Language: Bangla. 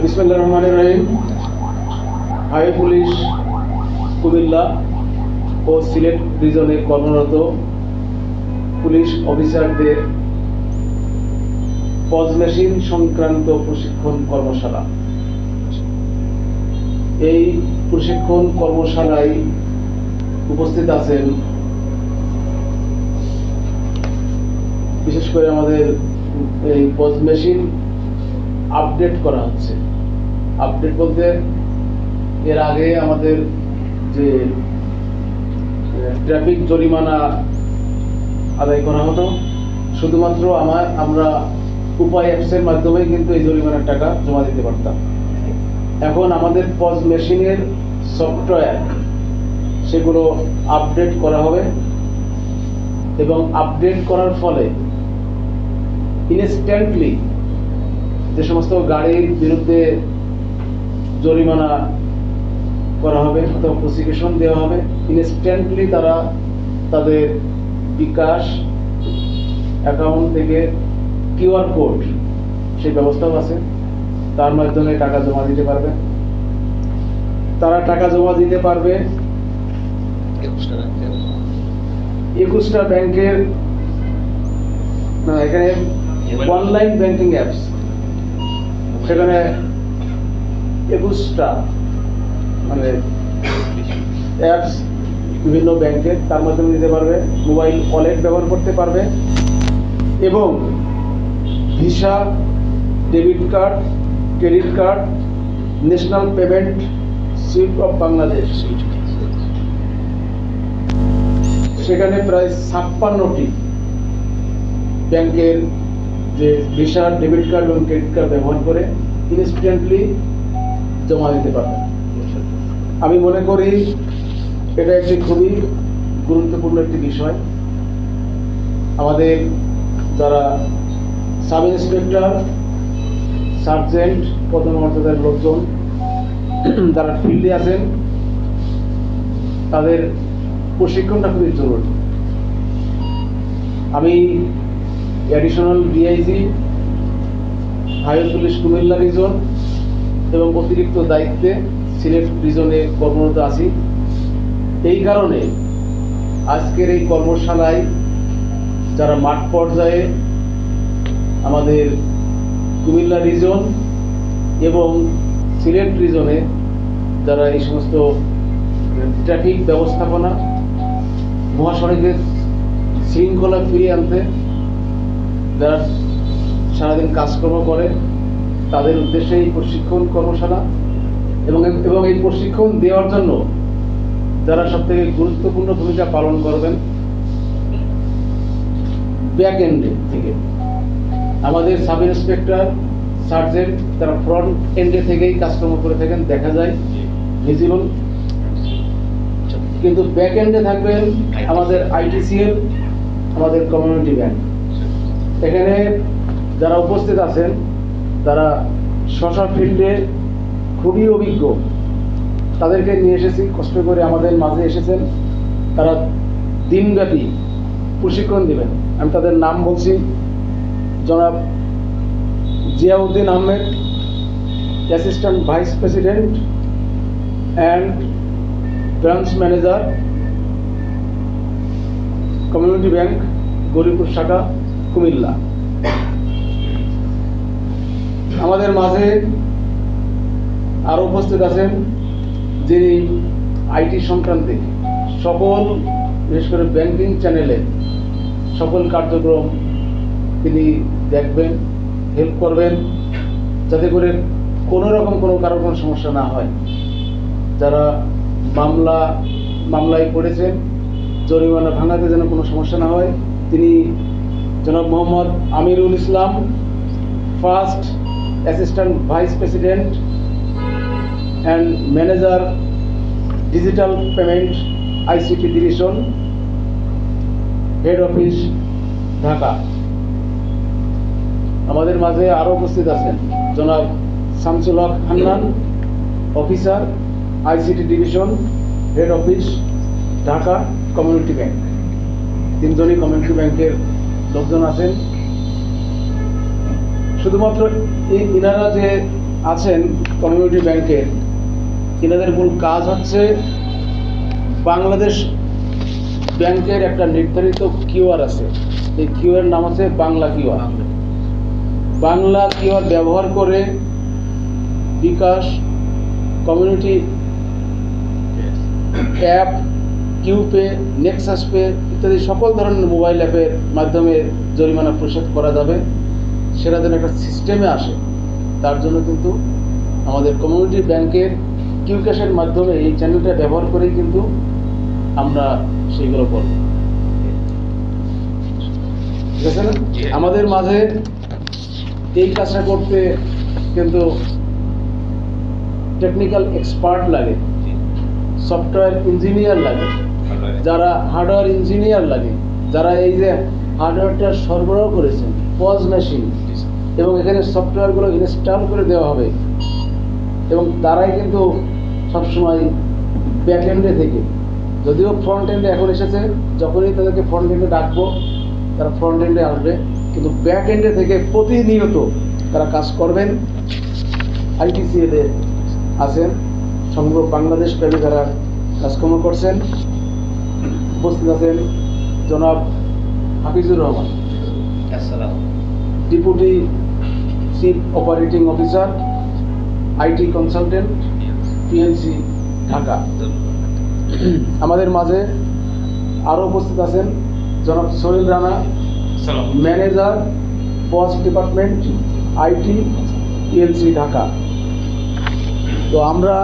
বিসমিল্লাহির রহমানির রহিম। হাই পুলিশ কুমিল্লা ও সিলেট রিজনে কর্মরত পুলিশ অফিসারদের পজ মেশিন সংক্রান্ত প্রশিক্ষণ কর্মশালা। এই প্রশিক্ষণ কর্মশালায় উপস্থিত আছেন বিশেষ করে আমাদের এই পজ মেশিন আপডেট করা হচ্ছে। আপডেট বলতে এর আগে আমাদের যে ট্রাফিক জরিমানা আদায় করা হতো, শুধুমাত্র আমরা উপায় অ্যাপসের মাধ্যমে কিন্তু এই জরিমানার টাকা জমা দিতে পারতাম। এখন আমাদের পজ মেশিনের সফটওয়্যার সেগুলো আপডেট করা হবে এবং আপডেট করার ফলে ইনস্ট্যান্টলি যে সমস্ত গাড়ির বিরুদ্ধে জরিমানা করা হবে অথবা প্রসিকিউশন দেওয়া হবে, ইনস্ট্যান্টলি তারা তাদের বিকাশ অ্যাকাউন্ট থেকে কিউআর কোড সেই ব্যবস্থাও আছে, তার মাধ্যমে টাকা জমা দিতে পারবে। তারা টাকা জমা দিতে পারবে 21টা ব্যাংকের, এখানে অনলাইন ব্যাংকিং অ্যাপস, সেখানে 21টা মানে অ্যাপস বিভিন্ন ব্যাংকের, তার মাধ্যমে দিতে পারবে। মোবাইল ওয়ালেট ব্যবহার করতে পারবে এবং visa, debit card, credit card, national payment Swift of Bangladesh, সেখানে প্রায় 56টি ব্যাংকের যে ভিসা, ডেবিট কার্ড এবং ক্রেডিট কার্ড ব্যবহার করে ইনস্ট্যান্টলি জমা দিতে পারবে। আমি মনে করি এটা একটি খুবই গুরুত্বপূর্ণ একটি বিষয়। আমাদের যারা সাব ইন্সপেক্টর, সার্জেন্ট পদমর্যাদার লোকজন যারা ফিল্ডে আছেন, তাদের প্রশিক্ষণটা খুবই জরুরি। আমি additional DIG highway police Comilla reason এবং অতিরিক্ত দায়িত্বে সিলেট রিজনে কর্মরত আছি। এই কারণে আজকের এই কর্মশালায় যারা মাঠ পর্যায়ে আমাদের কুমিল্লা রিজন এবং সিলেট রিজনে যারা এই সমস্ত ট্রাফিক ব্যবস্থাপনা, মহাসড়কের শৃঙ্খলা ফিরিয়ে আনতে যারা সারাদিন কাজকর্ম করে, তাদের উদ্দেশ্যে এই প্রশিক্ষণ কর্মশালা এবং এই প্রশিক্ষণ দেওয়ার জন্য যারা সবথেকে গুরুত্বপূর্ণ ভূমিকা পালন করবেন ব্যাক এন্ডে থেকে, আমাদের সাব ইন্সপেক্টর, সার্জেন্ট, তারা ফ্রন্ট এন্ডে থেকেই কাজকর্ম করে থাকেন, দেখা যায় ভিজিবল। কিন্তু ব্যাক এন্ডে থাকবেন আমাদের আইটিসিএল, আমাদের কমিউনিটি ব্যাংক। এখানে যারা উপস্থিত আছেন তারা শশা ফিল্ডে খুবই অভিজ্ঞ, তাদেরকে নিয়ে এসেছি, কষ্ট করে আমাদের মাঝে এসেছেন। তারা দিনব্যাপী প্রশিক্ষণ দেবেন। আমি তাদের নাম বলছি: জনাব Ziauddin Ahmed, assistant vice president and branch manager, community bank, Garipur শাখা, কুমিল্লা। আমাদের মাঝে আরও উপস্থিত আছেন যিনি আইটি সংক্রান্তে সকল, বিশেষ করে ব্যাংকিং চ্যানেলে সকল কার্যক্রম তিনি দেখবেন, হেল্প করবেন, যাতে করে কোনো রকম কারোর কোনো সমস্যা না হয়। যারা মামলায় পড়েছেন, জরিমানা ভাঙাতে যেন কোনো সমস্যা না হয়, তিনি জনাব Mohammad Amirul Islam, first assistant vice president and manager, digital payment ICT division, head office, Dhaka. আমাদের মাঝে আরও উপস্থিত আছেন জনাব Shamsul Haque Hannan, officer, ICT division, head office, Dhaka, community bank. তিনজনই কমিউনিটি ব্যাংকের লোকজন আছেন। শুধুমাত্র এই ইনারা যে আছেন কমিউনিটি ব্যাংকের, এনাদের মূল কাজ হচ্ছে বাংলাদেশ ব্যাংকের একটা নির্ধারিত কিউআর আছে, এই কিউআর নাম আছে বাংলা কিউআর। বাংলা কিউআর ব্যবহার করে বিকাশ, কমিউনিটি অ্যাপ, কিউপে, নেক্সাস পে ইত্যাদি সকল ধরনের মোবাইল অ্যাপের মাধ্যমে জরিমানা পরিশোধ করা যাবে। সেটা যেন একটা সিস্টেমে আসে, তার জন্য কিন্তু আমাদের কমিউনিটি ব্যাংকের কিউ ক্যাশের মাধ্যমে এই চ্যানেলটা ব্যবহার করেই কিন্তু আমরা সেইগুলো করব। ঠিক আছে না? আমাদের মাঝে এই কাজটা করতে কিন্তু টেকনিক্যাল এক্সপার্ট লাগে, সফটওয়্যার ইঞ্জিনিয়ার লাগে, যারা হার্ডওয়্যার ইঞ্জিনিয়ার লাগে, যারা এই যে হার্ডওয়্যারটা সরবরাহ করেছেন, পজ মেশিন এবং এখানে সফটওয়্যারগুলো ইনস্টল করে দেওয়া হবে, এবং তারাই কিন্তু সবসময় ব্যাক এন্ডে থেকে, যদিও ফ্রন্ট এন্ডে এখন এসেছে, যখনই তাদেরকে ফ্রন্ট এন্ডে ডাকবো তারা ফ্রন্ট এন্ডে আসবে, কিন্তু ব্যাক এন্ডে থেকে প্রতিনিয়ত তারা কাজ করবেন। আইটিসিএতে আছেন, সমগ্র বাংলাদেশ ব্যাপী তারা কাজকর্ম করছেন। উপস্থিত আছেন জনাব Hafizur Rahman, deputy chief operating officer, IT consultant, PLC Dhaka. আমাদের মাঝে আরও উপস্থিত আছেন জনাব Sohel Rana, manager, post department, IT, PLC Dhaka. তো আমরা